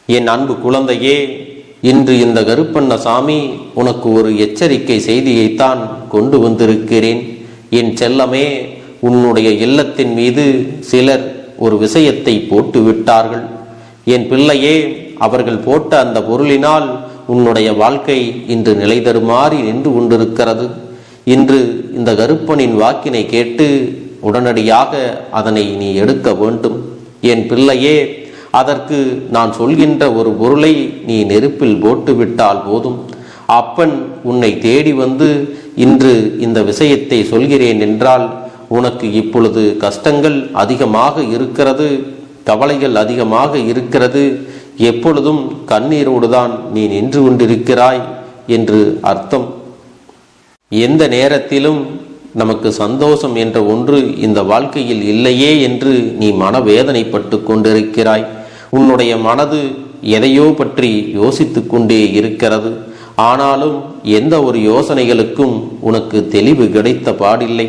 என் அன்பு குழந்தையே, இன்று இந்த கருப்பண்ணசாமி உனக்கு ஒரு எச்சரிக்கை செய்தியைத்தான் கொண்டு வந்திருக்கிறேன். என் செல்லமே, உன்னுடைய இல்லத்தின் மீது சிலர் ஒரு விஷயத்தை போட்டு விட்டார்கள். என் பிள்ளையே, அவர்கள் போட்ட அந்த பொருளினால் உன்னுடைய வாழ்க்கை இன்று நிலை தருமாறி நின்று கொண்டிருக்கிறது. இன்று இந்த கருப்பனின் வாக்கினை கேட்டு உடனடியாக அதனை நீ எடுக்க வேண்டும். என் பிள்ளையே, அதற்கு நான் சொல்கின்ற ஒரு பொருளை நீ நெருப்பில் போட்டுவிட்டால் போதும். அப்பன் உன்னை தேடி வந்து இன்று இந்த விஷயத்தை சொல்கிறேன் என்றால் உனக்கு இப்பொழுது கஷ்டங்கள் அதிகமாக இருக்கிறது, கவலைகள் அதிகமாக இருக்கிறது, எப்பொழுதும் கண்ணீரோடு தான் நீ நின்று கொண்டிருக்கிறாய் என்று அர்த்தம். எந்த நேரத்திலும் நமக்கு சந்தோஷம் என்ற ஒன்று இந்த வாழ்க்கையில் இல்லையே என்று நீ மனவேதனைப்பட்டு கொண்டிருக்கிறாய். உன்னுடைய மனது எதையோ பற்றி யோசித்து கொண்டே இருக்கிறது. ஆனாலும் எந்த ஒரு யோசனைகளுக்கும் உனக்கு தெளிவு கிடைத்த பாடில்லை.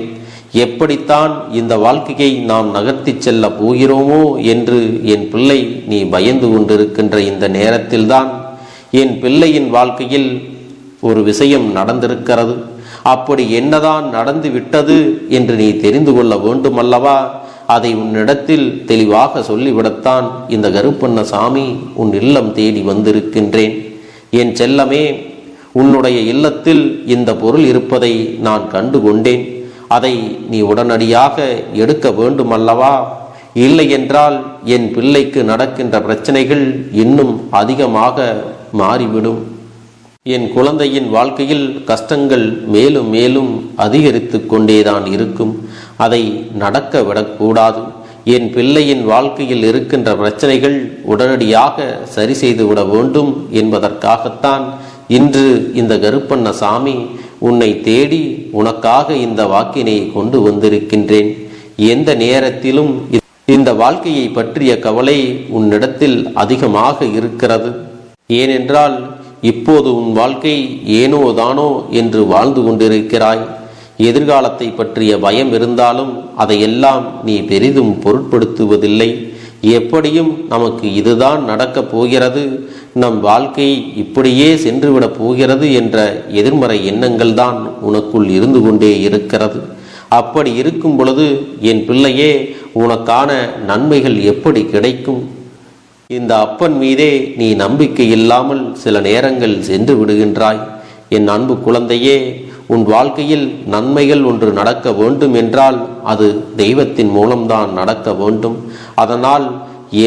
எப்படித்தான் இந்த வாழ்க்கையை நாம் நகர்த்தி செல்ல போகிறோமோ என்று என் பிள்ளை நீ பயந்து கொண்டிருக்கின்ற இந்த நேரத்தில்தான் என் பிள்ளையின் வாழ்க்கையில் ஒரு விஷயம் நடந்திருக்கிறது. அப்படி என்னதான் நடந்து விட்டது என்று நீ தெரிந்து கொள்ள வேண்டுமல்லவா? அதை உன்னிடத்தில் தெளிவாக சொல்லிவிடத்தான் இந்த கருப்பண்ணசாமி உன் இல்லம் தேடி வந்திருக்கின்றேன். என் செல்லமே, உன்னுடைய இல்லத்தில் இந்த பொருள் இருப்பதை நான் கண்டு கொண்டேன். அதை நீ உடனடியாக எடுக்க வேண்டுமல்லவா? இல்லை என்றால் என் பிள்ளைக்கு நடக்கின்ற பிரச்சனைகள் இன்னும் அதிகமாக மாறிவிடும். என் குழந்தையின் வாழ்க்கையில் கஷ்டங்கள் மேலும் மேலும் அதிகரித்து கொண்டேதான் இருக்கும். அதை நடக்க விடக்கூடாது. என் பிள்ளையின் வாழ்க்கையில் இருக்கின்ற பிரச்சனைகள் உடனடியாக சரி செய்து விட வேண்டும் என்பதற்காகத்தான் இன்று இந்த கருப்பண்ணசாமி உன்னை தேடி உனக்காக இந்த வாக்கினை கொண்டு வந்திருக்கின்றேன். எந்த நேரத்திலும் இந்த வாழ்க்கையை பற்றிய கவலை உன்னிடத்தில் அதிகமாக இருக்கிறது. ஏனென்றால் இப்போது உன் வாழ்க்கை ஏனோ தானோ என்று வாழ்ந்து கொண்டிருக்கிறாய். எதிர்காலத்தை பற்றிய பயம் இருந்தாலும் அதையெல்லாம் நீ பெரிதும் பொருட்படுத்துவதில்லை. எப்படியும் நமக்கு இதுதான் நடக்கப் போகிறது, நம் வாழ்க்கை இப்படியே சென்றுவிடப் போகிறது என்ற எதிர்மறை எண்ணங்கள் தான் உனக்குள் இருந்து கொண்டே இருக்கிறது. அப்படி இருக்கும் பொழுது என் பிள்ளையே, உனக்கான நன்மைகள் எப்படி கிடைக்கும்? இந்த அப்பன் மீதே நீ நம்பிக்கை இல்லாமல் சில நேரங்கள் சென்று விடுகின்றாய். என் அன்பு குழந்தையே, உன் வாழ்க்கையில் நன்மைகள் ஒன்று நடக்க வேண்டும் என்றால் அது தெய்வத்தின் மூலம்தான் நடக்க வேண்டும். அதனால்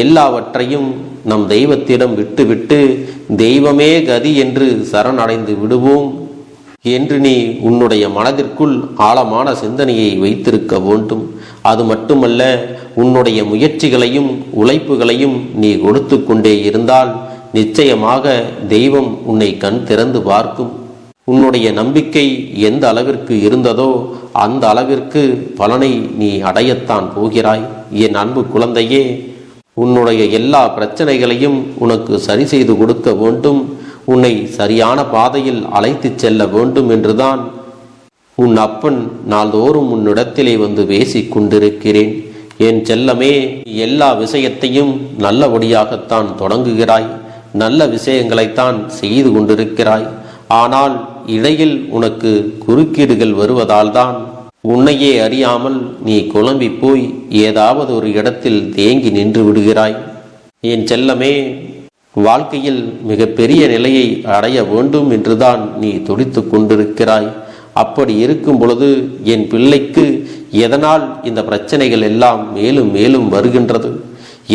எல்லாவற்றையும் நம் தெய்வத்திடம் விட்டுவிட்டு தெய்வமே கதி என்று சரணடைந்து விடுவோம் என்று நீ உன்னுடைய மனதிற்குள் ஆழமான சிந்தனையை வைத்திருக்க வேண்டும். அது மட்டுமல்ல, உன்னுடைய முயற்சிகளையும் உழைப்புகளையும் நீ கொடுத்து கொண்டே இருந்தால் நிச்சயமாக தெய்வம் உன்னை கண் திறந்து பார்க்கும். உன்னுடைய நம்பிக்கை எந்த அளவிற்கு இருந்ததோ அந்த அளவிற்கு பலனை நீ அடையத்தான் போகிறாய். என் அன்பு குழந்தையே, உன்னுடைய எல்லா பிரச்சனைகளையும் உனக்கு சரி செய்து கொடுக்க வேண்டும், உன்னை சரியான பாதையில் அழைத்து செல்ல வேண்டும் என்றுதான் உன் அப்பன் நாள்தோறும் உன்னிடத்திலே வந்து பேசிக் கொண்டிருக்கிறேன். என் செல்லமே, எல்லா விஷயத்தையும் நல்லபடியாகத்தான் தொடங்குகிறாய், நல்ல விஷயங்களைத்தான் செய்து கொண்டிருக்கிறாய். ஆனால் இடையில் உனக்கு குறுக்கீடுகள் வருவதால் தான் உன்னையே அறியாமல் நீ குழம்பி போய் ஏதாவது ஒரு இடத்தில் தேங்கி நின்று விடுகிறாய். என் செல்லமே, வாழ்க்கையில் மிக பெரிய நிலையை அடைய வேண்டும் என்றுதான் நீ துடித்து கொண்டிருக்கிறாய். அப்படி இருக்கும் பொழுது என் பிள்ளைக்கு எதனால் இந்த பிரச்சனைகள் எல்லாம் மேலும் மேலும் வருகின்றது?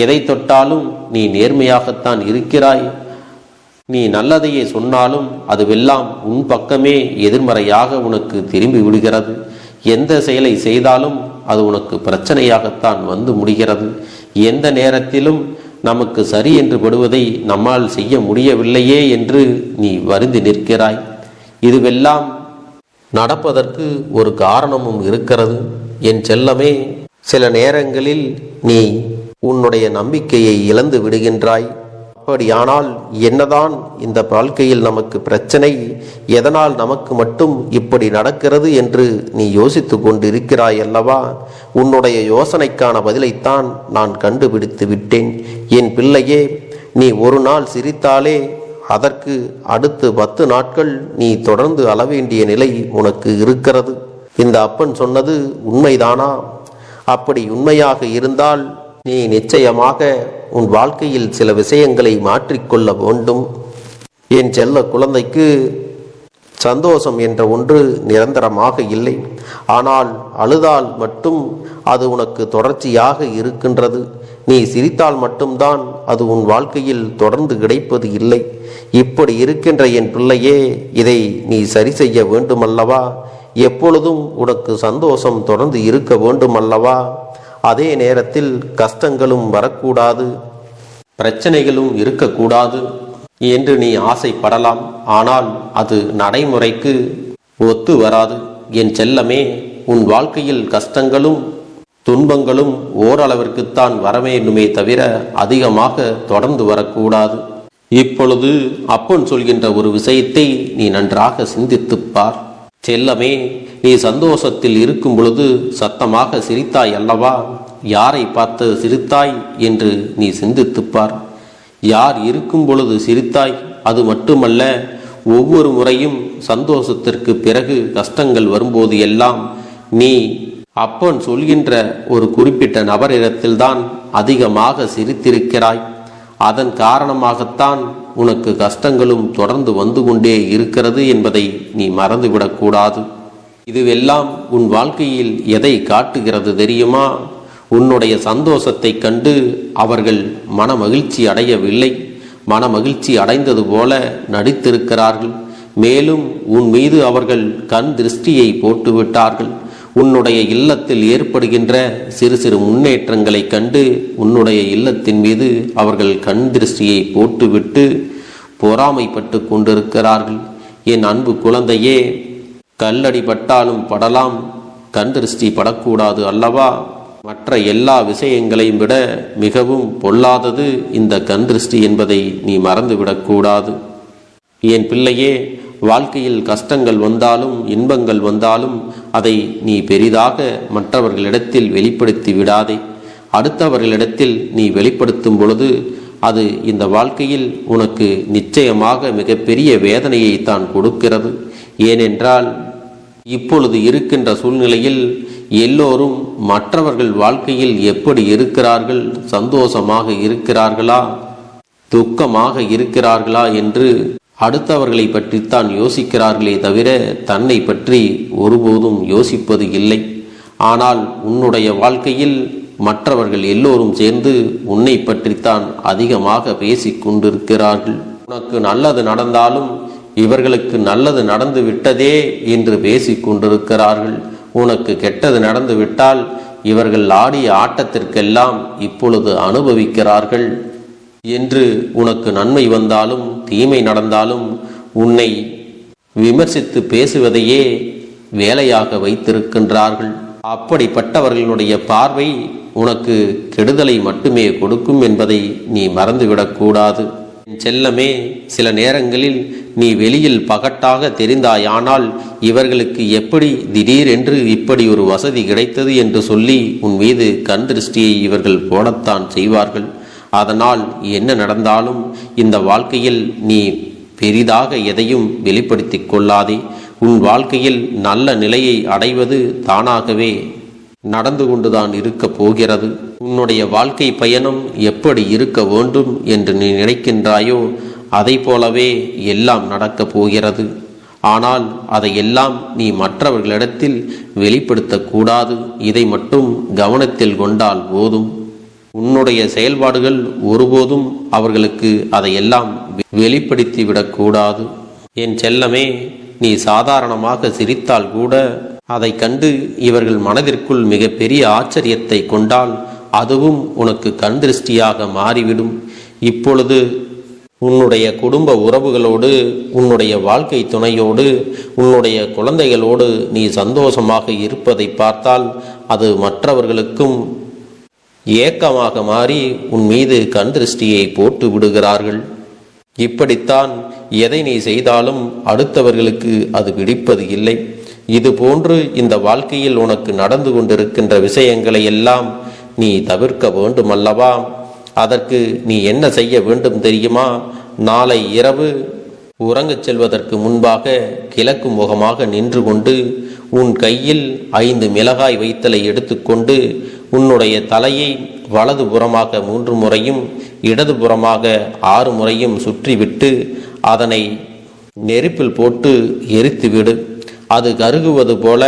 எதை தொட்டாலும் நீ நேர்மையாகத்தான் இருக்கிறாய். நீ நல்லதையே சொன்னாலும் அதுவெல்லாம் உன் பக்கமே எதிர்மறையாக உனக்கு திரும்பி விடுகிறது. எந்த செயலை செய்தாலும் அது உனக்கு பிரச்சனையாகத்தான் வந்து முடிகிறது. எந்த நேரத்திலும் நமக்கு சரி என்று படுவதை நம்மால் செய்ய முடியவில்லையே என்று நீ வருந்தி நிற்கிறாய். இதுவெல்லாம் நடப்பதற்கு ஒரு காரணமும் இருக்கிறது. என் செல்லமே, சில நேரங்களில் நீ உன்னுடைய நம்பிக்கையை இழந்து விடுகின்றாய். அப்படியானால் என்னதான் இந்த வாழ்க்கையில் நமக்கு பிரச்சனை, எதனால் நமக்கு மட்டும் இப்படி நடக்கிறது என்று நீ யோசித்து கொண்டு இருக்கிறாய் அல்லவா? உன்னுடைய யோசனைக்கான பதிலைத்தான் நான் கண்டுபிடித்து விட்டேன். என் பிள்ளையே, நீ ஒரு நாள் சிரித்தாலே அதற்கு அடுத்து 10 நாட்கள் நீ தொடர்ந்து அழவேண்டிய நிலை உனக்கு இருக்கிறது. இந்த அப்பன் சொன்னது உண்மைதானா? அப்படி உண்மையாக இருந்தால் நீ நிச்சயமாக உன் வாழ்க்கையில் சில விஷயங்களை மாற்றிக்கொள்ள வேண்டும். என் செல்ல குழந்தைக்கு சந்தோஷம் என்ற ஒன்று நிரந்தரமாக இல்லை. ஆனால் அழுதால் மட்டும் அது உனக்கு தொடர்ச்சியாக இருக்கின்றது. நீ சிரித்தால் மட்டும்தான் அது உன் வாழ்க்கையில் தொடர்ந்து கிடைப்பது இல்லை. இப்படி இருக்கின்ற என் பிள்ளையே, இதை நீ சரி செய்ய வேண்டுமல்லவா? எப்பொழுதும் உனக்கு சந்தோஷம் தொடர்ந்து இருக்க வேண்டுமல்லவா? அதே நேரத்தில் கஷ்டங்களும் வரக்கூடாது, பிரச்சனைகளும் இருக்கக்கூடாது என்று நீ ஆசைப்படலாம். ஆனால் அது நடைமுறைக்கு ஒத்து வராது. என் செல்லமே, உன் வாழ்க்கையில் கஷ்டங்களும் துன்பங்களும் ஓரளவிற்குத்தான் வரவேண்டுமே தவிர அதிகமாக தொடர்ந்து வரக்கூடாது. இப்பொழுது அப்பன் சொல்கின்ற ஒரு விஷயத்தை நீ நன்றாக சிந்தித்துப் பார். செல்லமே, நீ சந்தோஷத்தில் இருக்கும் பொழுது சத்தமாக சிரித்தாய் அல்லவா? யாரை பார்த்து சிரித்தாய் என்று நீ சிந்தித்துப் பார். யார் இருக்கும் பொழுது சிரித்தாய்? அது மட்டுமல்ல, ஒவ்வொரு முறையும் சந்தோஷத்திற்கு பிறகு கஷ்டங்கள் வரும்போது எல்லாம் நீ அப்பன் சொல்கின்ற ஒரு குறிப்பிட்ட நபரிடத்தில்தான் அதிகமாக சிரித்திருக்கிறாய். அதன் காரணமாகத்தான் உனக்கு கஷ்டங்களும் தொடர்ந்து வந்து கொண்டே இருக்கிறது என்பதை நீ மறந்துவிடக்கூடாது. இதுவெல்லாம் உன் வாழ்க்கையில் எதை காட்டுகிறது தெரியுமா? உன்னுடைய சந்தோஷத்தை கண்டு அவர்கள் மன மகிழ்ச்சி அடையவில்லை, மன மகிழ்ச்சி அடைந்தது போல நடித்திருக்கிறார்கள். மேலும் உன் மீது அவர்கள் கண் திருஷ்டியை போட்டுவிட்டார்கள். உன்னுடைய இல்லத்தில் ஏற்படுகின்ற சிறு சிறு முன்னேற்றங்களை கண்டு உன்னுடைய இல்லத்தின் மீது அவர்கள் கண் திருஷ்டியை போட்டுவிட்டு பொறாமைப்பட்டு கொண்டிருக்கிறார்கள். என் அன்பு குழந்தையே, கல்லடி பட்டாலும் படலாம், கண் திருஷ்டி படக்கூடாது அல்லவா? மற்ற எல்லா விஷயங்களையும் விட மிகவும் பொல்லாதது இந்த கண் திருஷ்டி என்பதை நீ மறந்துவிடக்கூடாது. என் பிள்ளையே, வாழ்க்கையில் கஷ்டங்கள் வந்தாலும் இன்பங்கள் வந்தாலும் அதை நீ பெரிதாக மற்றவர்களிடத்தில் வெளிப்படுத்தி விடாதே. அடுத்தவர்களிடத்தில் நீ வெளிப்படுத்தும் பொழுது அது இந்த வாழ்க்கையில் உனக்கு நிச்சயமாக மிகப்பெரிய வேதனையை தான் கொடுக்கிறது. ஏனென்றால் இப்பொழுது இருக்கின்ற சூழ்நிலையில் எல்லோரும் மற்றவர்கள் வாழ்க்கையில் எப்படி இருக்கிறார்கள், சந்தோஷமாக இருக்கிறார்களா, துக்கமாக இருக்கிறார்களா என்று அடுத்தவர்களை பற்றித்தான் யோசிக்கிறார்களே தவிர தன்னை பற்றி ஒருபோதும் யோசிப்பது இல்லை. ஆனால் உன்னுடைய வாழ்க்கையில் மற்றவர்கள் எல்லோரும் சேர்ந்து உன்னை பற்றித்தான் அதிகமாக பேசிக் கொண்டிருக்கிறார்கள். உனக்கு நல்லது நடந்தாலும் இவர்களுக்கு நல்லது நடந்து விட்டதே என்று பேசிக் கொண்டிருக்கிறார்கள். உனக்கு கெட்டது நடந்து விட்டால் இவர்கள் ஆடிய ஆட்டத்திற்கெல்லாம் இப்பொழுது அனுபவிக்கிறார்கள் என்று, உனக்கு நன்மை வந்தாலும் தீமை நடந்தாலும் உன்னை விமர்சித்து பேசுவதையே வேலையாக வைத்திருக்கின்றார்கள். அப்படிப்பட்டவர்களுடைய பார்வை உனக்கு கெடுதலை மட்டுமே கொடுக்கும் என்பதை நீ மறந்துவிடக்கூடாது. செல்லமே, சில நேரங்களில் நீ வெளியில் பகட்டாக தெரிந்தாயானால் இவர்களுக்கு எப்படி திடீரென்று இப்படி ஒரு வசதி கிடைத்தது என்று சொல்லி உன் மீது கண் திருஷ்டியை இவர்கள் போடத்தான் செய்வார்கள். அதனால் என்ன நடந்தாலும் இந்த வாழ்க்கையில் நீ பெரிதாக எதையும் வெளிப்படுத்தி கொள்ளாதே. உன் வாழ்க்கையில் நல்ல நிலையை அடைவது தானாகவே நடந்து கொண்டுதான் இருக்க போகிறது. உன்னுடைய வாழ்க்கை பயணம் எப்படி இருக்க வேண்டும் என்று நீ நினைக்கின்றாயோ அதை போலவே எல்லாம் நடக்கப் போகிறது. ஆனால் அதையெல்லாம் நீ மற்றவர்களிடத்தில் வெளிப்படுத்தக்கூடாது. இதை மட்டும் கவனத்தில் கொண்டால் போதும். உன்னுடைய செயல்பாடுகள் ஒருபோதும் அவர்களுக்கு அதையெல்லாம் வெளிப்படுத்தி விடக்கூடாது. என் செல்லமே, நீ சாதாரணமாக சிரித்தால் கூட அதை கண்டு இவர்கள் மனதிற்குள் மிக பெரிய ஆச்சரியத்தை கொண்டால் அதுவும் உனக்கு கண் திருஷ்டியாக மாறிவிடும். இப்பொழுது உன்னுடைய குடும்ப உறவுகளோடு, உன்னுடைய வாழ்க்கை துணையோடு, உன்னுடைய குழந்தைகளோடு நீ சந்தோஷமாக இருப்பதை பார்த்தால் அது மற்றவர்களுக்கும் ஏக்கமாக மாறி உன் மீது கண் திருஷ்டியை போட்டு விடுகிறார்கள். இப்படித்தான் எதை நீ செய்தாலும் அடுத்தவர்களுக்கு அது பிடிப்பது இல்லை. இது போன்று இந்த வாழ்க்கையில் உனக்கு நடந்து கொண்டிருக்கின்ற விஷயங்களை எல்லாம் நீ தவிர்க்க வேண்டுமல்லவா? அதற்கு நீ என்ன செய்ய வேண்டும் தெரியுமா? நாளை இரவு உறங்கச் செல்வதற்கு முன்பாக கிழக்கு முகமாக நின்று கொண்டு உன் கையில் 5 மிளகாய் வைத்தலை எடுத்துக்கொண்டு உன்னுடைய தலையை வலது புறமாக 3 முறையும் இடதுபுறமாக 6 முறையும் சுற்றிவிட்டு அதனை நெருப்பில் போட்டு எரித்துவிடு. அது கருகுவது போல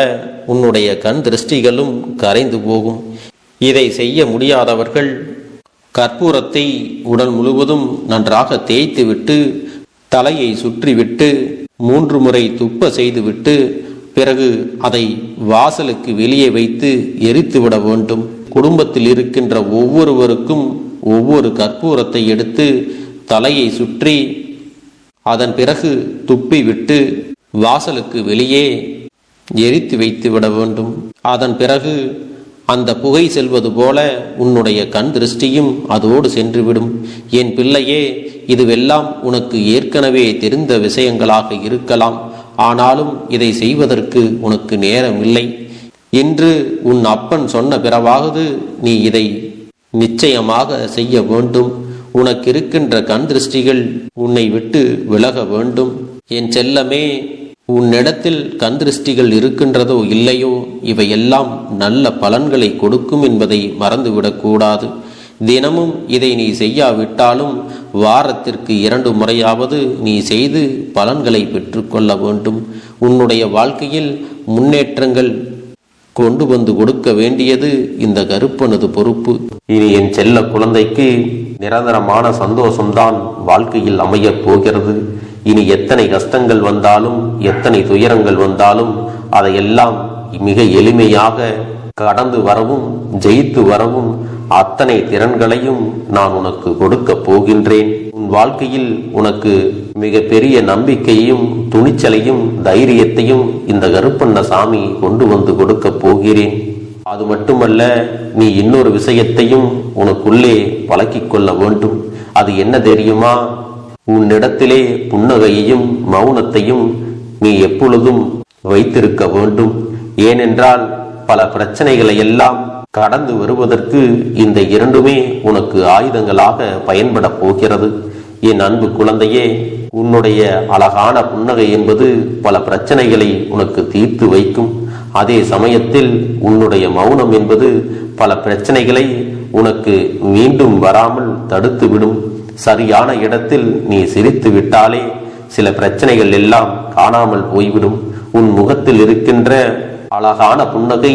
உன்னுடைய கண் திருஷ்டிகளும் கரைந்து போகும். இதை செய்ய முடியாதவர்கள் கற்பூரத்தை உடல் முழுவதும் நன்றாக தேய்த்துவிட்டு தலையை சுற்றிவிட்டு 3 முறை துப்ப செய்துவிட்டு பிறகு அதை வாசலுக்கு வெளியே வைத்து எரித்துவிட வேண்டும். குடும்பத்தில் இருக்கின்ற ஒவ்வொருவருக்கும் ஒவ்வொரு கற்பூரத்தை எடுத்து தலையை சுற்றி அதன் பிறகு துப்பி விட்டு வாசலுக்கு வெளியே எரித்து வைத்து விட வேண்டும். அதன் பிறகு அந்த புகை செல்வது போல உன்னுடைய கண் திருஷ்டியும் அதோடு சென்றுவிடும். என் பிள்ளையே, இதுவெல்லாம் உனக்கு ஏற்கனவே தெரிந்த விஷயங்களாக இருக்கலாம். ஆனாலும் இதை செய்வதற்கு உனக்கு நேரம் இல்லை. இன்று உன் அப்பன் சொன்ன பிறவாவது நீ இதை நிச்சயமாக செய்ய வேண்டும். உனக்கு இருக்கின்ற கண் திருஷ்டிகள் உன்னை விட்டு விலக வேண்டும். என் செல்லமே, உன்னிடத்தில் கண் திருஷ்டிகள் இருக்கின்றதோ இல்லையோ, இவையெல்லாம் நல்ல பலன்களை கொடுக்கும் என்பதை மறந்துவிடக்கூடாது. தினமும் இதை நீ செய்யாவிட்டாலும் வாரத்திற்கு 2 முறையாவது நீ செய்து பலன்களை பெற்றுக்கொள்ள வேண்டும். உன்னுடைய வாழ்க்கையில் முன்னேற்றங்கள் கொண்டு வந்து கொடுக்க வேண்டியது இந்த கருப்பனது பொறுப்பு. இனி என் செல்ல குழந்தைக்கு நிரந்தரமான சந்தோஷம்தான் வாழ்க்கையில் அமையப் போகிறது. இனி எத்தனை கஷ்டங்கள் வந்தாலும் எத்தனை துயரங்கள் வந்தாலும் அதையெல்லாம் மிக எளிமையாக கடந்து வரவும் ஜெயித்து வரவும் அத்தனை திறன்களையும் நான் உனக்கு கொடுக்க போகின்றேன். உன் வாழ்க்கையில் உனக்கு மிக பெரிய நம்பிக்கையும் துணிச்சலையும் தைரியத்தையும் இந்த கருப்பண்ண சாமி கொண்டு வந்து கொடுக்க போகிறேன். அது மட்டுமல்ல, நீ இன்னொரு விஷயத்தையும் உனக்குள்ளே பழக்கிக் கொள்ள வேண்டும். அது என்ன தெரியுமா? உன்னிடத்திலே புன்னகையையும் மௌனத்தையும் நீ எப்பொழுதும் வைத்திருக்க வேண்டும். ஏனென்றால் பல பிரச்சனைகளை எல்லாம் கடந்து வருவதற்கு இந்த 2மே உனக்கு ஆயுதங்களாக பயன்பட போகிறது. என் அன்பு குழந்தையே, உன்னுடைய அழகான புன்னகை என்பது பல பிரச்சனைகளை உனக்கு தீர்த்து வைக்கும். அதே சமயத்தில் உன்னுடைய மௌனம் என்பது பல பிரச்சனைகளை உனக்கு மீண்டும் வராமல் தடுத்து விடும். சரியான இடத்தில் நீ சிரித்து விட்டாலே சில பிரச்சனைகள் எல்லாம் காணாமல் போய்விடும். உன் முகத்தில் இருக்கின்ற அழகான புன்னகை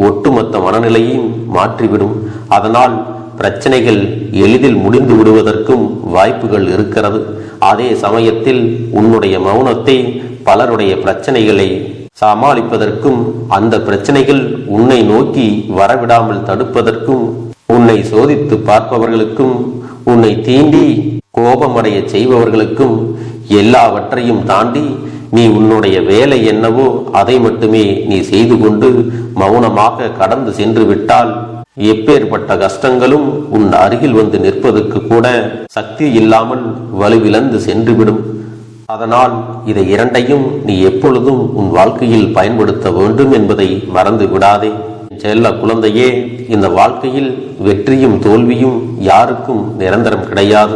ஒட்டுமொத்த மனநிலையும் மாற்றிவிடும். அதனால் பிரச்சனைகள் எளிதில் முடிந்து விடுவதற்கும் வாய்ப்புகள் இருக்கிறது. அதே சமயத்தில் உன்னுடைய மௌனத்தை பலருடைய பிரச்சனைகளை சமாளிப்பதற்கும் அந்த பிரச்சனைகள் உன்னை நோக்கி வரவிடாமல் தடுப்பதற்கும் உன்னை சோதித்து பார்ப்பவர்களுக்கும் உன்னை தீண்டி கோபமடைய செய்பவர்களுக்கும் எல்லாவற்றையும் தாண்டி நீ உன்னுடைய வேலை என்னவோ அதை மட்டுமே நீ செய்து கொண்டு மௌனமாக கடந்து சென்று விட்டால் எப்பேற்பட்ட கஷ்டங்களும் உன் அருகில் வந்து நிற்பதற்கு கூட சக்தி இல்லாமல் வலுவிழந்து சென்றுவிடும். அதனால் இதை 2ஐயும் நீ எப்பொழுதும் உன் வாழ்க்கையில் பயன்படுத்த வேண்டும் என்பதை மறந்து விடாதே. செல்ல குழந்தையே, இந்த வாழ்க்கையில் வெற்றியும் தோல்வியும் யாருக்கும் நிரந்தரம் கிடையாது.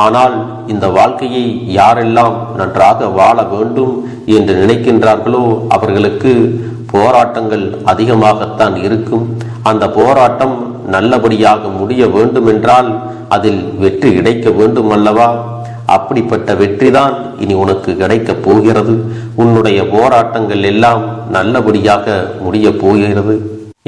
ஆனால் இந்த வாழ்க்கையை யாரெல்லாம் நன்றாக வாழ வேண்டும் என்று நினைக்கின்றார்களோ அவர்களுக்கு போராட்டங்கள் அதிகமாகத்தான் இருக்கும். அந்த போராட்டம் நல்லபடியாக முடிய வேண்டுமென்றால் அதில் வெற்றி கிடைக்க வேண்டும் அல்லவா? அப்படிப்பட்ட வெற்றிதான் இனி உனக்கு கிடைக்கப் போகிறது. உன்னுடைய போராட்டங்கள் எல்லாம் நல்லபடியாக முடிய போகிறது.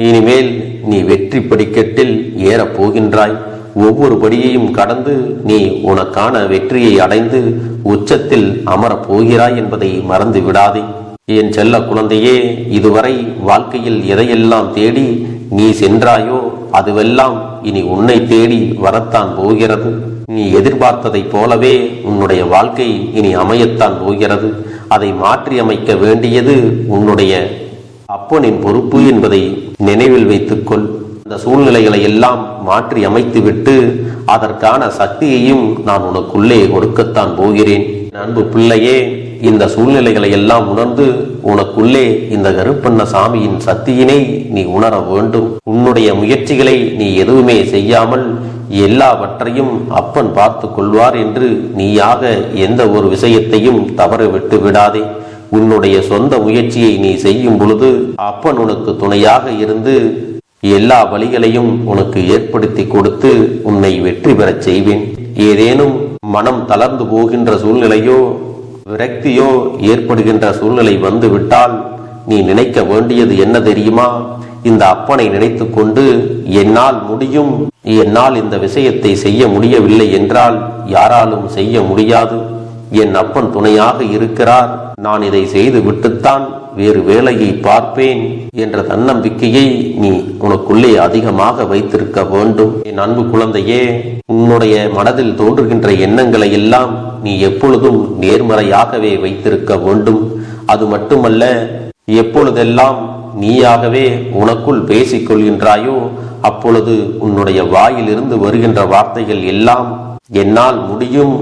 இனிமேல் நீ வெற்றி படிக்கட்டில் ஏறப் போகின்றாய். ஒவ்வொரு படியையும் கடந்து நீ உனக்கான வெற்றியை அடைந்து உச்சத்தில் அமரப் போகிறாய் என்பதை மறந்து விடாதே. என் செல்ல குழந்தையே, இதுவரை வாழ்க்கையில் எதையெல்லாம் தேடி நீ சென்றாயோ அதுவெல்லாம் இனி உன்னை தேடி வரத்தான் போகிறது. நீ எதிர்பார்த்ததைப் போலவே உன்னுடைய வாழ்க்கை இனி அமையத்தான் போகிறது. அதை மாற்றி அமைக்க வேண்டியது உன்னுடைய அப்பனின் பொறுப்பு என்பதை நினைவில் வைத்துக்கொள். அந்த சூழ்நிலைகளை எல்லாம் மாற்றி அமைத்துவிட்டு அதற்கான சக்தியையும் நான் உனக்குள்ளே கொடுக்கத்தான் போகிறேன். அன்பு பிள்ளையே, இந்த சூழ்நிலைகளை எல்லாம் உணர்ந்து உனக்குள்ளே இந்த கருப்பண்ண சாமியின் சக்தியினை நீ உணர வேண்டும். உன்னுடைய முயற்சிகளை நீ எதுவுமே செய்யாமல் எல்லாவற்றையும் அப்பன் பார்த்து கொள்வார் என்று நீயாக எந்த ஒரு விஷயத்தையும் தவற விட்டு விடாதே. உன்னுடைய சொந்த முயற்சியை நீ செய்யும் பொழுது அப்பன் உனக்கு துணையாக இருந்து எல்லா வழிகளையும் உனக்கு ஏற்படுத்தி கொடுத்து உன்னை வெற்றி பெறச் செய்வேன். ஏதேனும் மனம் தளர்ந்து போகின்ற சூழ்நிலையோ விரக்தியோ ஏற்படுகின்ற சூழ்நிலை வந்து விட்டால் நீ நினைக்க வேண்டியது என்ன தெரியுமா? இந்த அப்பனை நினைத்து கொண்டு என்னால் முடியும், என்னால் இந்த விஷயத்தை செய்ய முடியவில்லை என்றால் யாராலும் செய்ய முடியாது, என் அப்பன் துணையாக இருக்கிறார், நான் இதை செய்து விட்டுத்தான் வேறு வேலையை பார்ப்பேன் என்ற தன்னம்பிக்கையை நீ உனக்குள்ளே அதிகமாக வைத்திருக்க வேண்டும். என் அன்பு குழந்தையே, உன்னுடைய மனதில் தோன்றுகின்ற எண்ணங்களை எல்லாம் நீ எப்பொழுதும் நேர்மறையாகவே வைத்திருக்க வேண்டும். அது மட்டுமல்ல, எப்பொழுதெல்லாம் நீயாகவே உனக்குள் பேசிக் கொள்கின்றாயோ அப்பொழுது உன்னுடைய வாயிலிருந்து வருகின்ற வார்த்தைகள் எல்லாம் என்னால் முடியும்,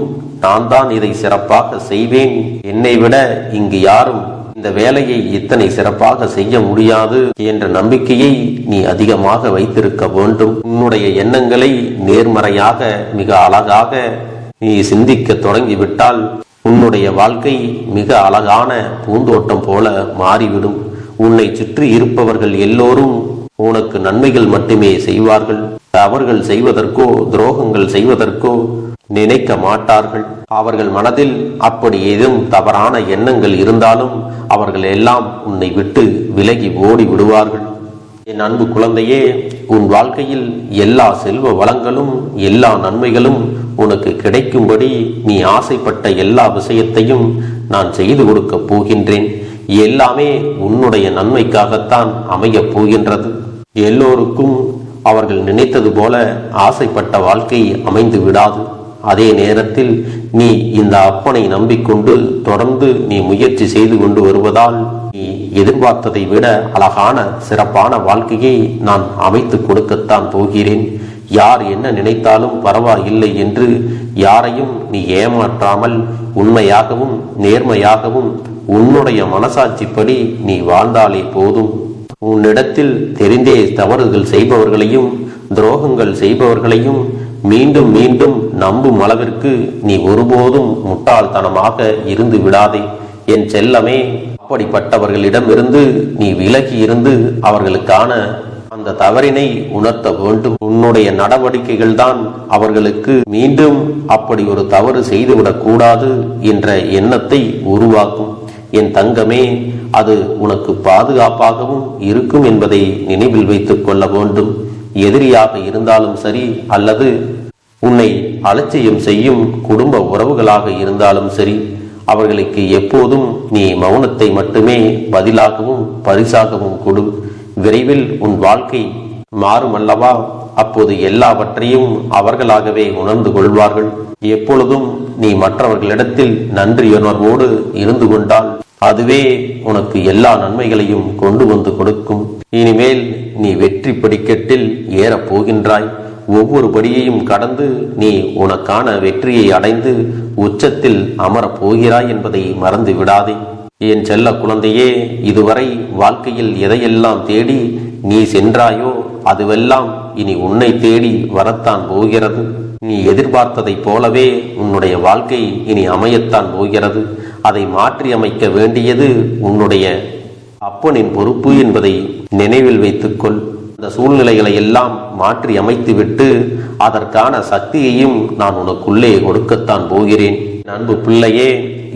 நான் தான் இதை சிறப்பாக செய்வேன், என்னை விட இங்கு யாரும் இந்த வேலையை இத்தனை சிறப்பாக செய்ய முடியாது என்ற நம்பிக்கையை நீ அதிகமாக வைத்திருக்க வேண்டும். உன்னுடைய எண்ணங்களை நேர்மறையாக மிக அழகாக நீ சிந்திக்க தொடங்கிவிட்டால் உன்னுடைய வாழ்க்கை மிக அழகான பூந்தோட்டம் போல மாறிவிடும். உன்னை சுற்றி இருப்பவர்கள் எல்லோரும் உனக்கு நன்மைகள் மட்டுமே செய்வார்கள். தவறுகள் செய்வதற்கோ துரோகங்கள் செய்வதற்கோ நினைக்க மாட்டார்கள். அவர்கள் மனதில் அப்படி ஏதும் தவறான எண்ணங்கள் இருந்தாலும் அவர்கள் எல்லாம் உன்னை விட்டு விலகி ஓடி விடுவார்கள். என் அன்பு குழந்தையே, உன் வாழ்க்கையில் எல்லா செல்வ வளங்களும் எல்லா நன்மைகளும் உனக்கு கிடைக்கும்படி நீ ஆசைப்பட்ட எல்லா விஷயத்தையும் நான் செய்து கொடுக்கப் போகின்றேன். எல்லாமே உன்னுடைய நன்மைக்காகத்தான் அமையப் போகின்றது. எல்லோருக்கும் அவர்கள் நினைத்தது போல ஆசைப்பட்ட வாழ்க்கை அமைந்து விடாது. அதே நேரத்தில் நீ இந்த அப்பனை நம்பிக்கொண்டு தொடர்ந்து நீ முயற்சி செய்து கொண்டு வருவதால் நீ எதிர்பார்த்ததை விட அழகான சிறப்பான வாழ்க்கையை நான் அமைத்து கொடுக்கத்தான் போகிறேன். யார் என்ன நினைத்தாலும் பரவாயில்லை என்று யாரையும் நீ ஏமாற்றாமல் உண்மையாகவும் நேர்மையாகவும் உன்னுடைய மனசாட்சிப்படி நீ வாழ்ந்தாலே போதும். உன்னிடத்தில் தெரிந்தே தவறுகள் செய்பவர்களையும் துரோகங்கள் செய்பவர்களையும் மீண்டும் மீண்டும் நம்பும் அளவிற்கு நீ ஒருபோதும் முட்டாள்தனமாக இருந்து விடாதே. என் செல்லமே, அப்படிப்பட்டவர்களிடமிருந்து நீ விலகி இருந்து அவர்களுக்கான அந்த தவறினை உணர்த்த வேண்டும். உன்னுடைய நடவடிக்கைகள் தான் அவர்களுக்கு மீண்டும் அப்படி ஒரு தவறு செய்துவிடக் கூடாது என்ற எண்ணத்தை உருவாக்கும். என் தங்கமே, அது உனக்கு பாதுகாப்பாகவும் இருக்கும் என்பதை நினைவில் வைத்துக் கொள்ள வேண்டும். எதிரியாக இருந்தாலும் சரி அல்லது உன்னை அலட்சியம் செய்யும் குடும்ப உறவுகளாக இருந்தாலும் சரி, அவர்களுக்கு எப்போதும் நீ மௌனத்தை மட்டுமே பதிலாகவும் பரிசாகவும் கொடு. விரைவில் உன் வாழ்க்கை மாறும் அல்லவா? அப்போது எல்லாவற்றையும் அவர்களாகவே உணர்ந்து கொள்வார்கள். எப்பொழுதும் நீ மற்றவர்களிடத்தில் நன்றியுணர்வோடு இருந்து கொண்டால் அதுவே உனக்கு எல்லா நன்மைகளையும் கொண்டு வந்து கொடுக்கும். இனிமேல் நீ வெற்றி படிக்கட்டில் ஏறப் போகின்றாய். ஒவ்வொரு படியையும் கடந்து நீ உனக்கான வெற்றியை அடைந்து உச்சத்தில் அமரப் போகிறாய் என்பதை மறந்து விடாதே. என் செல்ல குழந்தையே, இதுவரை வாழ்க்கையில் எதையெல்லாம் தேடி நீ சென்றாயோ அதுவெல்லாம் இனி உன்னை தேடி வரத்தான் போகிறது. நீ எதிர்பார்த்ததைப் போலவே உன்னுடைய வாழ்க்கை இனி அமையத்தான் போகிறது. அதை மாற்றி அமைக்க வேண்டியது உன்னுடைய அப்பனின் பொறுப்பு என்பதை நினைவில் வைத்துக்கொள். அந்த சூழ்நிலைகளை எல்லாம் மாற்றி அமைத்துவிட்டு அதற்கான சக்தியையும் நான் உனக்குள்ளே கொடுக்கத்தான் போகிறேன். அன்பு பிள்ளையே,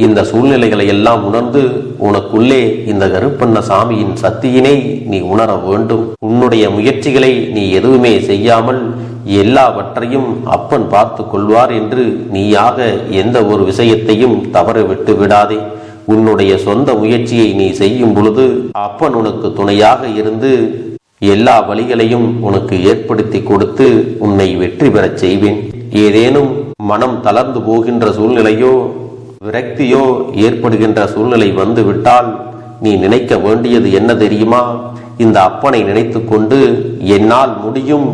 இந்த சூழ்நிலைகளை எல்லாம் உணர்ந்து உனக்குள்ளே இந்த கருப்பண்ண சாமியின் சக்தியினை நீ உணர வேண்டும். உன்னுடைய முயற்சிகளை நீ எதுவுமே செய்யாமல் எல்லாவற்றையும் அப்பன் பார்த்து கொள்வார் என்று நீயாக எந்த ஒரு விஷயத்தையும் தவற விட்டு விடாதே. உன்னுடைய சொந்த முயற்சியை நீ செய்யும் பொழுது அப்பன் உனக்கு துணையாக இருந்து எல்லா வழிகளையும் உனக்கு ஏற்படுத்தி கொடுத்து உன்னை வெற்றி பெறச் செய்வேன். ஏதேனும் மனம் தளர்ந்து போகின்ற சூழ்நிலையோ விரக்தியோ ஏற்படுகின்ற சூழ்நிலை வந்து விட்டால் நீ நினைக்க வேண்டியது என்ன தெரியுமா? இந்த அப்பனை நினைத்து கொண்டு என்னால் முடியும்,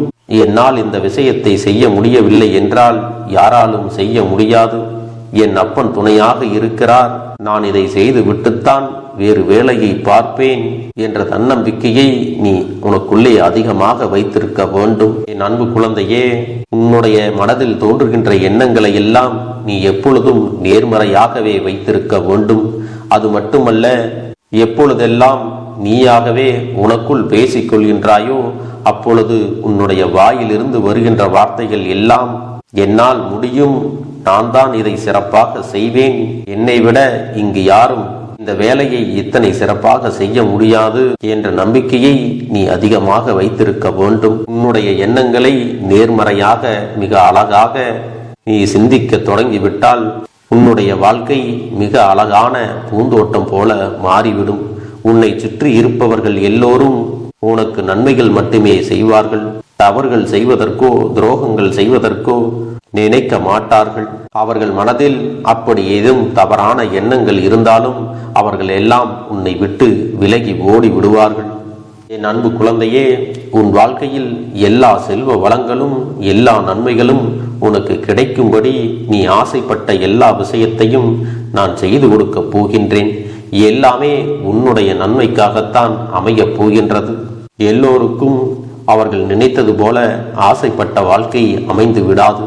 என்னால் இந்த விஷயத்தை செய்ய முடியவில்லை என்றால் யாராலும் செய்ய முடியாது, என் அப்பன் துணையாக இருக்கிறார், நான் இதை செய்து விட்டுத்தான் வேறு வேலையை பார்ப்பேன் என்ற தன்னம்பிக்கையை நீ உனக்குள்ளே அதிகமாக வைத்திருக்க வேண்டும். என் அன்பு குழந்தையே, உன்னுடைய மனதில் தோன்றுகின்ற எண்ணங்களை எல்லாம் நீ எப்பொழுதும் நேர்மறையாகவே வைத்திருக்க வேண்டும். அது மட்டுமல்ல, எப்பொழுதெல்லாம் நீயாகவே உனக்குள் பேசிக் கொள்கின்றாயோ அப்பொழுது உன்னுடைய வாயிலிருந்து வருகின்ற வார்த்தைகள் எல்லாம் என்னால் முடியும், நான் தான் இதை சிறப்பாக செய்வேன், என்னை விட இங்கு யாரும் இந்த வேலையை இத்தனை சிறப்பாக செய்ய முடியாது என்ற நம்பிக்கையை நீ அதிகமாக வைத்திருக்க வேண்டும். உன்னுடைய எண்ணங்களை நேர்மறையாக மிக அழகாக நீ சிந்திக்க தொடங்கிவிட்டால் உன்னுடைய வாழ்க்கை மிக அழகான பூந்தோட்டம் போல மாறிவிடும். உன்னை சுற்றி இருப்பவர்கள் எல்லோரும் உனக்கு நன்மைகள் மட்டுமே செய்வார்கள். தவறுகள் செய்வதற்கோ துரோகங்கள் செய்வதற்கோ நினைக்க மாட்டார்கள். அவர்கள் மனதில் அப்படி ஏதும் தவறான எண்ணங்கள் இருந்தாலும் அவர்கள் எல்லாம் உன்னை விட்டு விலகி ஓடி விடுவார்கள். என் அன்பு குழந்தையே, உன் வாழ்க்கையில் எல்லா செல்வ வளங்களும் எல்லா நன்மைகளும் உனக்கு கிடைக்கும்படி நீ ஆசைப்பட்ட எல்லா விஷயத்தையும் நான் செய்து கொடுக்கப் போகின்றேன். எல்லாமே உன்னுடைய நன்மைக்காகத்தான் அமையப் போகின்றது. எல்லோருக்கும் அவர்கள் நினைத்தது போல ஆசைப்பட்ட வாழ்க்கை அமைந்து விடாது.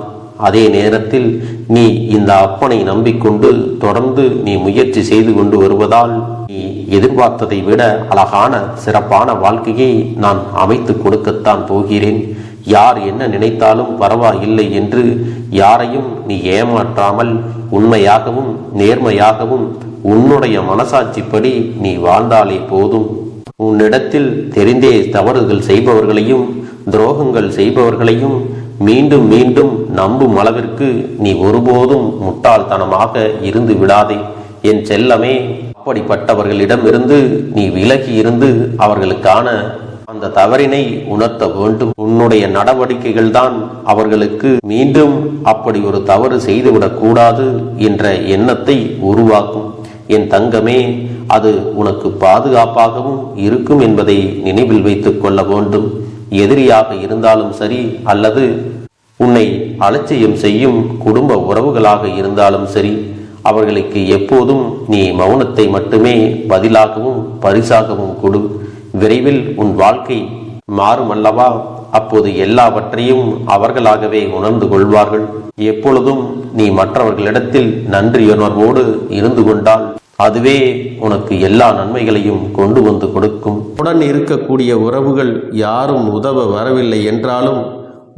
அதே நேரத்தில் நீ இந்த அப்பனை நம்பிக்கொண்டு தொடர்ந்து நீ முயற்சி செய்து கொண்டு வருவதால் நீ எதிர்பார்த்ததை விட அழகான சிறப்பான வாழ்க்கையை நான் அமைத்து கொடுக்கத்தான் போகிறேன். யார் என்ன நினைத்தாலும் பரவாயில்லை என்று யாரையும் நீ ஏமாற்றாமல் உண்மையாகவும் நேர்மையாகவும் உன்னுடைய மனசாட்சிப்படி நீ வாழ்ந்தாலே போதும். உன்னிடத்தில் தெரிந்தே தவறுகள் செய்பவர்களையும் துரோகங்கள் செய்பவர்களையும் மீண்டும் மீண்டும் நம்பும் அளவிற்கு நீ ஒருபோதும் முட்டாள்தனமாக இருந்து விடாதே என் செல்லமே. அப்படிப்பட்டவர்களிடமிருந்து நீ விலகி இருந்து அவர்களுக்கான அந்த தவறினை உணர்த்த வேண்டும். உன்னுடைய நடவடிக்கைகள் தான் அவர்களுக்கு மீண்டும் அப்படி ஒரு தவறு செய்துவிடக் கூடாது என்ற எண்ணத்தை உருவாக்கும். என் தங்கமே, அது உனக்கு பாதுகாப்பாகவும் இருக்கும் என்பதை நினைவில் வைத்துக் கொள்ள வேண்டும். எதிரியாக இருந்தாலும் சரி அல்லது உன்னை அலட்சியம் செய்யும் குடும்ப உறவுகளாக இருந்தாலும் சரி, அவர்களுக்கு எப்போதும் நீ மௌனத்தை மட்டுமே பதிலாகவும் பரிசாகவும் கொடு. விரைவில் உன் வாழ்க்கை மாறும் அல்லவா? அப்போது எல்லாவற்றையும் அவர்களாகவே உணர்ந்து கொள்வார்கள். எப்பொழுதும் நீ மற்றவர்களிடத்தில் நன்றியுணர்வோடு இருந்து கொண்டால் அதுவே உனக்கு எல்லா நன்மைகளையும் கொண்டு வந்து கொடுக்கும். உடன் இருக்கக்கூடிய உறவுகள் யாரும் உதவ வரவில்லை என்றாலும்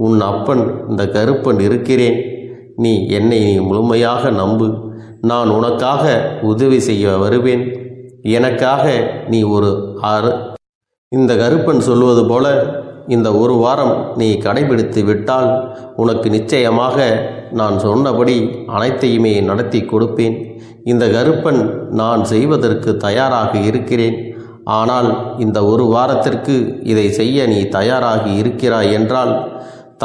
உன் அப்பன் இந்த கருப்பன் இருக்கிறேன், நீ என்னை முழுமையாக நம்பு, நான் உனக்காக உதவி செய்ய வருவேன், எனக்காக நீ இந்த கருப்பன் சொல்வது போல இந்த ஒரு வாரம் நீ கடைபிடித்து விட்டால் உனக்கு நிச்சயமாக நான் சொன்னபடி அனைத்தையுமே நடத்தி கொடுப்பேன். இந்த கருப்பன் நான் செய்வதற்கு தயாராக இருக்கிறேன். ஆனால் இந்த ஒரு வாரத்திற்கு இதை செய்ய நீ தயாராகி இருக்கிறாய் என்றால்,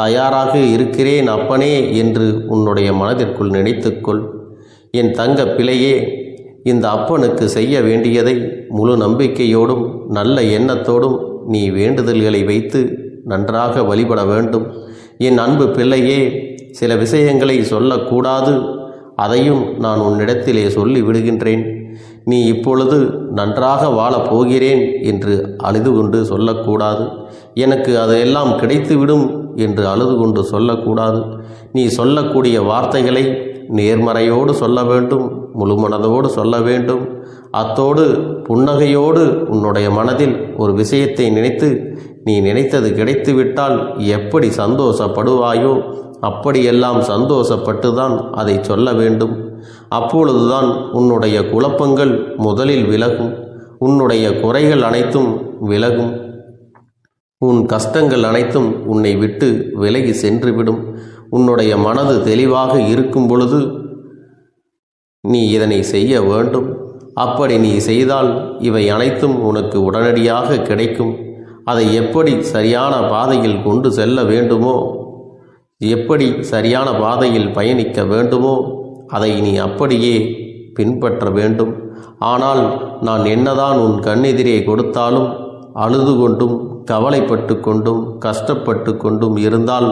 தயாராக இருக்கிறேன் அப்பனே என்று உன்னுடைய மனதிற்குள் நினைத்துக்கொள். என் தங்க பிள்ளையே, இந்த அப்பனுக்கு செய்ய வேண்டியதை முழு நம்பிக்கையோடும் நல்ல எண்ணத்தோடும் நீ வேண்டுதல்களை வைத்து நன்றாக வழிபட வேண்டும். என் அன்பு பிள்ளையே, சில விஷயங்களை சொல்லக்கூடாது, அதையும் நான் உன்னிடத்திலே சொல்லி விடுகின்றேன். நீ இப்பொழுது நன்றாக வாழப் போகிறேன் என்று அழுது கொண்டு சொல்லக்கூடாது. எனக்கு அதையெல்லாம் கிடைத்துவிடும் என்று அழுது கொண்டு சொல்லக்கூடாது. நீ சொல்லக்கூடிய வார்த்தைகளை நேர்மறையோடு சொல்ல வேண்டும், முழுமனதோடு சொல்ல வேண்டும். அத்தோடு புன்னகையோடு உன்னுடைய மனதில் ஒரு விஷயத்தை நினைத்து நீ நினைத்தது கிடைத்துவிட்டால் எப்படி சந்தோஷப்படுவாயோ அப்படியெல்லாம் சந்தோஷப்பட்டுதான் அதை சொல்ல வேண்டும். அப்பொழுதுதான் உன்னுடைய குழப்பங்கள் முதலில் விலகும், உன்னுடைய குறைகள் அனைத்தும் விலகும், உன் கஷ்டங்கள் அனைத்தும் உன்னை விட்டு விலகி சென்றுவிடும். உன்னுடைய மனது தெளிவாக இருக்கும் பொழுது நீ இதனை செய்ய வேண்டும். அப்படி நீ செய்தால் இவை அனைத்தும் உனக்கு உடனடியாக கிடைக்கும். அதை எப்படி சரியான பாதையில் கொண்டு செல்ல வேண்டுமோ, எப்படி சரியான பாதையில் பயணிக்க வேண்டுமோ அதை நீ அப்படியே பின்பற்ற வேண்டும். ஆனால் நான் என்னதான் உன் கண்ணெதிரே கொடுத்தாலும் அழுது கொண்டும் கவலைப்பட்டு கொண்டும் கஷ்டப்பட்டு கொண்டும் இருந்தால்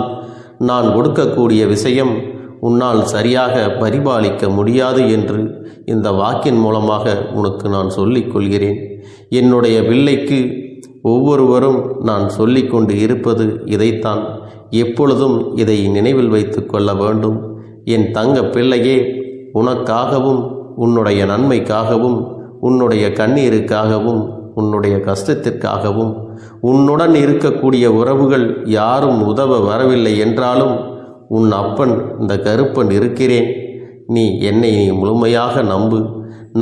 நான் கொடுக்கக்கூடிய விஷயம் உன்னால் சரியாக பரிபாலிக்க முடியாது என்று இந்த வாக்கின் மூலமாக உனக்கு நான் சொல்லிக் கொள்கிறேன். என்னுடைய பிள்ளைக்கு ஒவ்வொருவரும் நான் சொல்லிக்கொண்டு இருப்பது இதைத்தான். எப்பொழுதும் இதை நினைவில் வைத்து கொள்ள வேண்டும். என் தங்க பிள்ளையே, உனக்காகவும் உன்னுடைய நன்மைக்காகவும் உன்னுடைய கண்ணீருக்காகவும் உன்னுடைய கஷ்டத்திற்காகவும் உன்னுடன் இருக்கக்கூடிய உறவுகள் யாரும் உதவ வரவில்லை என்றாலும் உன் அப்பன் இந்த கருப்பன் இருக்கிறேன். நீ என்னை முழுமையாக நம்பு.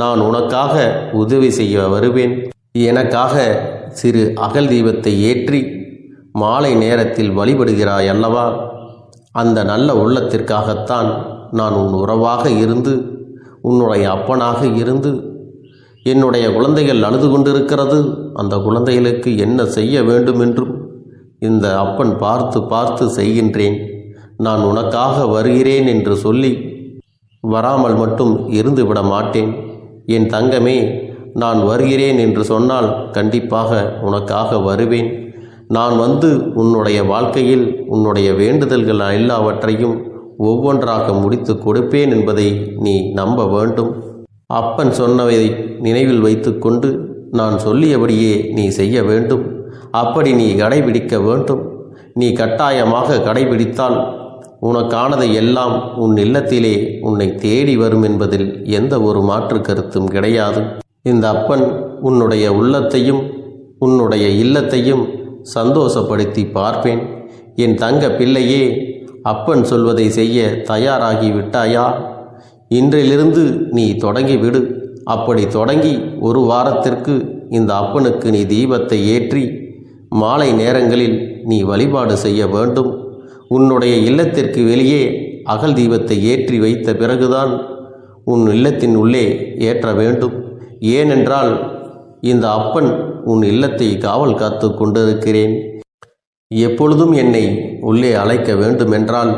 நான் உனக்காக உதவி செய்ய வருவேன். எனக்காக சிறு அகல் தீபத்தை ஏற்றி மாலை நேரத்தில் வழிபடுகிறாய் அல்லவா? அந்த நல்ல உள்ளத்திற்காகத்தான் நான் உன் உறவாக இருந்து உன்னுடைய அப்பனாக இருந்து என்னுடைய குழந்தைகள் அழுது கொண்டிருக்கிறது, அந்த குழந்தைகளுக்கு என்ன செய்ய வேண்டும் என்றும் இந்த அப்பன் பார்த்து பார்த்து செய்கின்றேன். நான் உனக்காக வருகிறேன் என்று சொல்லி வராமல் மட்டும் இருந்து விட மாட்டேன். என் தங்கமே, நான் வருகிறேன் என்று சொன்னால் கண்டிப்பாக உனக்காக வருவேன். நான் வந்து உன்னுடைய வாழ்க்கையில் உன்னுடைய வேண்டுதல்கள் எல்லாவற்றையும் ஒவ்வொன்றாக முடித்து கொடுப்பேன் என்பதை நீ நம்ப வேண்டும். அப்பன் சொன்னவை நினைவில் வைத்து கொண்டு நான் சொல்லியபடியே நீ செய்ய வேண்டும். அப்படி நீ கடைபிடிக்க வேண்டும். நீ கட்டாயமாக கடைபிடித்தால் உனக்கானதை எல்லாம் உன் இல்லத்திலே உன்னை தேடி வரும் என்பதில் எந்த ஒரு மாற்று கருத்தும் கிடையாது. இந்த அப்பன் உன்னுடைய உள்ளத்தையும் உன்னுடைய இல்லத்தையும் சந்தோஷப்படுத்தி பார்ப்பேன். என் தங்க பிள்ளையே, அப்பன் சொல்வதை செய்ய தயாராகி விட்டாயா? இன்றிலிருந்து நீ தொடங்கிவிடு. அப்படி தொடங்கி ஒரு வாரத்திற்கு இந்த அப்பனுக்கு நீ தீபத்தை ஏற்றி மாலை நேரங்களில் நீ வழிபாடு செய்ய வேண்டும். உன்னுடைய இல்லத்திற்கு வெளியே அகல் தீபத்தை ஏற்றி வைத்த பிறகுதான் உன் இல்லத்தின் உள்ளே ஏற்ற வேண்டும். ஏனென்றால் இந்த அப்பன் உன் இல்லத்தை காவல் காத்து கொண்டிருக்கிறேன். எப்பொழுதும் என்னை உள்ளே அழைக்க வேண்டுமென்றால்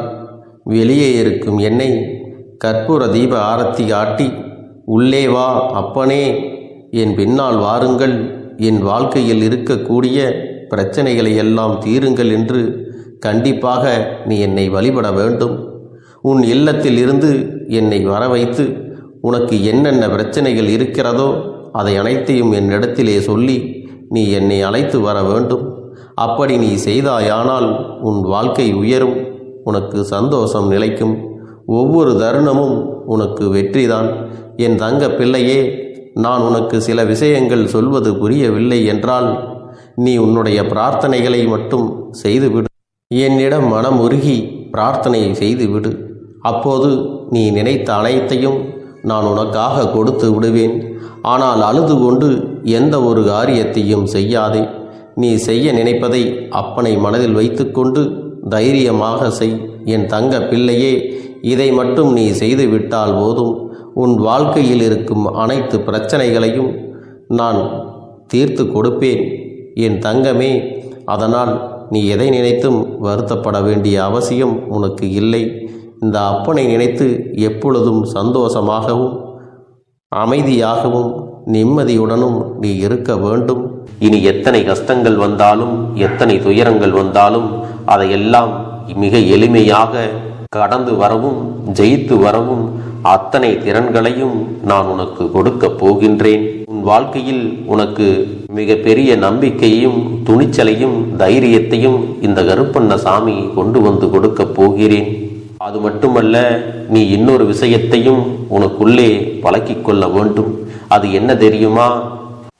வெளியே இருக்கும் என்னை கற்பூர தீப ஆரத்தி காட்டி உள்ளே வா அப்பனே, என் பின்னால் வாருங்கள், என் வாழ்க்கையில் இருக்கக்கூடிய பிரச்சனைகளை எல்லாம் தீருங்கள் என்று கண்டிப்பாக நீ என்னை வழிபட வேண்டும். உன் இல்லத்தில் இருந்து என்னை வர வைத்து உனக்கு என்னென்ன பிரச்சனைகள் இருக்கிறதோ அதை அனைத்தையும் என்னிடத்திலே சொல்லி நீ என்னை அழைத்து வர வேண்டும். அப்படி நீ செய்தாயானால் உன் வாழ்க்கை உயரும், உனக்கு சந்தோஷம் நிலைக்கும். ஒவ்வொரு தருணமும் உனக்கு வெற்றிதான். என் தங்க பிள்ளையே, நான் உனக்கு சில விஷயங்கள் சொல்வது புரியவில்லை என்றால் நீ உன்னுடைய பிரார்த்தனைகளை மட்டும் செய்துவிடு. என்னிடம் மனம் உருகி பிரார்த்தனையை செய்துவிடு. அப்போது நீ நினைத்த அனைத்தையும் நான் உனக்காக கொடுத்து விடுவேன். ஆனால் அழுது கொண்டு எந்த ஒரு காரியத்தையும் செய்யாதே. நீ செய்ய நினைப்பதை அப்பனை மனதில் வைத்துக்கொண்டு தைரியமாக செய். என் தங்க பிள்ளையே, இதை மட்டும் நீ செய்துவிட்டால் போதும். உன் வாழ்க்கையில் இருக்கும் அனைத்து பிரச்சனைகளையும் நான் தீர்த்து கொடுப்பேன் என் தங்கமே. அதனால் நீ எதை நினைத்தும் வருத்தப்பட வேண்டிய அவசியம் உனக்கு இல்லை. இந்த அப்பனை நினைத்து எப்பொழுதும் சந்தோஷமாகவும் அமைதியாகவும் நிம்மதியுடனும் நீ இருக்க வேண்டும். இனி எத்தனை கஷ்டங்கள் வந்தாலும் எத்தனை துயரங்கள் வந்தாலும் அதையெல்லாம் மிக எளிமையாக கடந்து வரவும் ஜெயித்து வரவும் அத்தனை திறன்களையும் நான் உனக்கு கொடுக்க போகின்றேன். உன் வாழ்க்கையில் உனக்கு மிக பெரிய நம்பிக்கையையும் துணிச்சலையும் தைரியத்தையும் இந்த கருப்பண்ணசாமி கொண்டு வந்து கொடுக்க போகிறேன். அது மட்டுமல்ல, நீ இன்னொரு விஷயத்தையும் உனக்குள்ளே பழக்கிக் கொள்ள வேண்டும். அது என்ன தெரியுமா?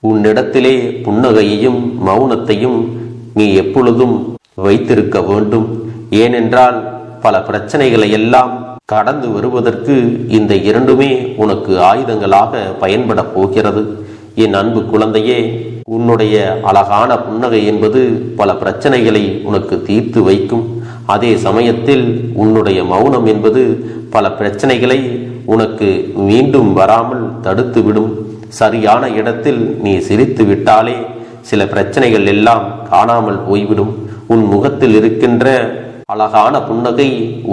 உன்னிடத்திலே புன்னகையையும் மௌனத்தையும் நீ எப்பொழுதும் வைத்திருக்க வேண்டும். ஏனென்றால் பல பிரச்சனைகளை எல்லாம் கடந்து வருவதற்கு இந்த இரண்டுமே உனக்கு ஆயுதங்களாக பயன்பட போகிறது. என் அன்பு குழந்தையே, உன்னுடைய அழகான புன்னகை என்பது பல பிரச்சனைகளை உனக்கு தீர்த்து வைக்கும். அதே சமயத்தில் உன்னுடைய மௌனம் என்பது பல பிரச்சனைகளை உனக்கு மீண்டும் வராமல் தடுத்துவிடும். சரியான இடத்தில் நீ சிரித்து விட்டாலே சில பிரச்சனைகள் எல்லாம் காணாமல் போய்விடும். உன் முகத்தில் இருக்கின்ற அழகான புன்னகை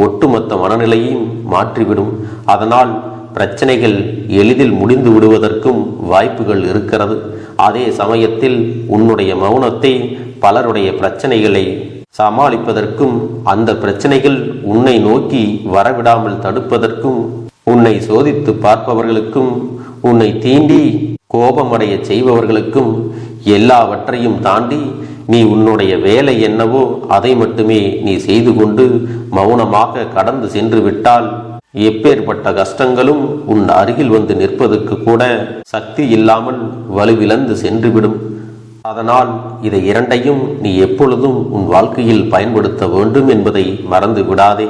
ஒட்டுமொத்த மனநிலையையும் மாற்றிவிடும். அதனால் பிரச்சனைகள் எளிதில் முடிந்து விடுவதற்கும் வாய்ப்புகள் இருக்கிறது. அதே சமயத்தில் உன்னுடைய மௌனத்தை பலருடைய பிரச்சனைகளை சமாளிப்பதற்கும் அந்த பிரச்சனைகள் உன்னை நோக்கி வரவிடாமல் தடுப்பதற்கும் உன்னை சோதித்து பார்ப்பவர்களுக்கும் உன்னை தீண்டி கோபமடைய செய்பவர்களுக்கும் எல்லாவற்றையும் தாண்டி நீ உன்னுடைய வேலை என்னவோ அதை மட்டுமே நீ செய்து கொண்டு மௌனமாக கடந்து சென்று விட்டால் எப்பேற்பட்ட கஷ்டங்களும் உன் அருகில் வந்து நிற்பதற்கு கூட சக்தி இல்லாமல் வலுவிழந்து சென்றுவிடும். அதனால் இதை இரண்டையும் நீ எப்பொழுதும் உன் வாழ்க்கையில் பயன்படுத்த வேண்டும் என்பதை மறந்து விடாதே.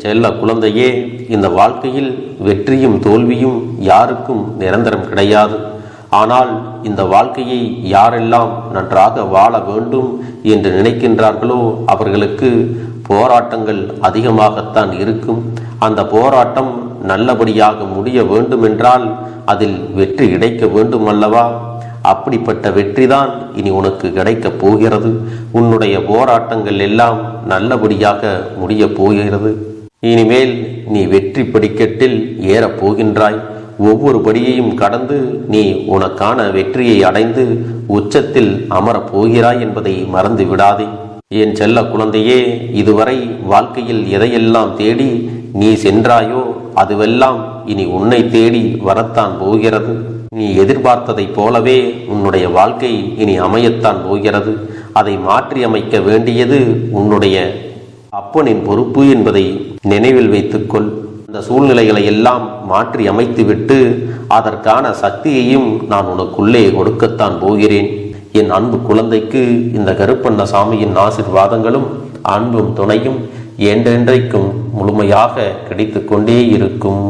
செல்ல குழந்தையே, இந்த வாழ்க்கையில் வெற்றியும் தோல்வியும் யாருக்கும் நிரந்தரம் கிடையாது. ஆனால் இந்த வாழ்க்கையை யாரெல்லாம் நன்றாக வாழ வேண்டும் என்று நினைக்கின்றார்களோ அவர்களுக்கு போராட்டங்கள் அதிகமாகத்தான் இருக்கும். அந்த போராட்டம் நல்லபடியாக முடிய வேண்டுமென்றால் அதில் வெற்றி கிடைக்க வேண்டும் அல்லவா? அப்படிப்பட்ட வெற்றிதான் இனி உனக்கு கிடைக்கப் போகிறது. உன்னுடைய போராட்டங்கள் எல்லாம் நல்லபடியாக முடிய போகிறது. இனிமேல் நீ வெற்றி படிக்கட்டில் ஏறப் போகின்றாய். ஒவ்வொரு படியையும் கடந்து நீ உனக்கான வெற்றியை அடைந்து உச்சத்தில் அமரப் போகிறாய் என்பதை மறந்து விடாதே. என் செல்ல குழந்தையே, இதுவரை வாழ்க்கையில் எதையெல்லாம் தேடி நீ சென்றாயோ அதுவெல்லாம் இனி உன்னை தேடி வரத்தான் போகிறது. நீ எதிர்பார்த்ததைப் போலவே உன்னுடைய வாழ்க்கை இனி அமையத்தான் போகிறது. அதை மாற்றி அமைக்க வேண்டியது உன்னுடைய அப்பனின் பொறுப்பு என்பதை நினைவில் வைத்துக்கொள். அந்த சூழ்நிலைகளை எல்லாம் மாற்றி அமைத்துவிட்டு அதற்கான சக்தியையும் நான் உனக்குள்ளே கொடுக்கத்தான் போகிறேன். என் அன்பு குழந்தைக்கு இந்த கருப்பண்ணசாமியின் ஆசீர்வாதங்களும் அன்பும் துணையும் என்றென்றைக்கும் முழுமையாக கிடைத்து கொண்டே இருக்கும்.